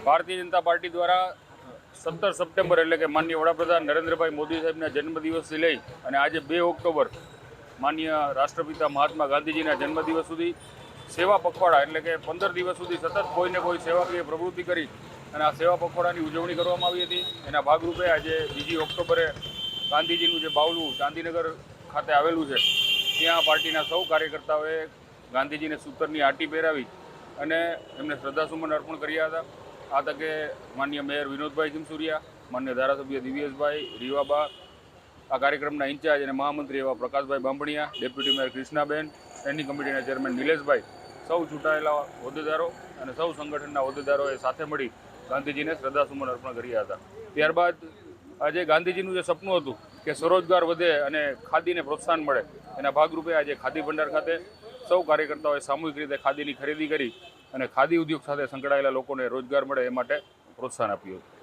Bharatiya Janata party દ્વારા 17 September એટલે કે માનનીય વડાપ્રધાન નરેન્દ્રભાઈ મોદી સાહેબના જન્મદિવસથી લઈ અને આજે 2 ઓક્ટોબર માનનીય રાષ્ટ્રપિતા મહાત્મા ગાંધીજીના જન્મદિવસ સુધી સેવા પખવાડા એટલે કે 15 દિવસ સુધી સતત કોઈને કોઈ સેવાકીય પ્રવૃત્તિ કરી અને આ સેવા પખવાડાની ઉજવણી કરવામાં આવી હતી। એના ભાગરૂપે આજે 2 ઓક્ટોબરે ગાંધીજીનું જે બાવલું ગાંધીનગર ખાતે આવેલું છે ત્યાં પાર્ટીના સૌ કાર્યકર્તાઓએ ગાંધીજીને સૂતરની આંટી પહેરાવી અને એમને શ્રદ્ધાસુમન અર્પણ કર્યા હતા। આ તકે માનનીય મેયર વિનોદભાઈ કિમસુરિયા, માન્ય ધારાસભ્ય દિવ્યેશભાઈ રીવાબા, આ કાર્યક્રમના ઇન્ચાર્જ અને મહામંત્રી એવા Prakashbhai Bambhaniya, deputy mayor Krishnaben, standing કમિટીના ચેરમેન નિલેશભાઈ, સૌ ચૂંટાયેલા હોદ્દેદારો અને સૌ સંગઠનના હોદ્દેદારોએ સાથે મળી ગાંધીજીને શ્રદ્ધાસુમન અર્પણ કર્યા હતા। ત્યારબાદ આજે ગાંધીજીનું જે સપનું હતું કે સ્વરોજગાર વધે અને ખાદીને પ્રોત્સાહન મળે, એના ભાગરૂપે આજે ખાદી ભંડાર ખાતે સૌ કાર્યકર્તાઓએ સામૂહિક રીતે ખાદીની ખરીદી કરી અને ખાદી ઉદ્યોગ સાથે સંકળાયેલા લોકોને રોજગાર મળે એ માટે પ્રોત્સાહન આપ્યું હતું।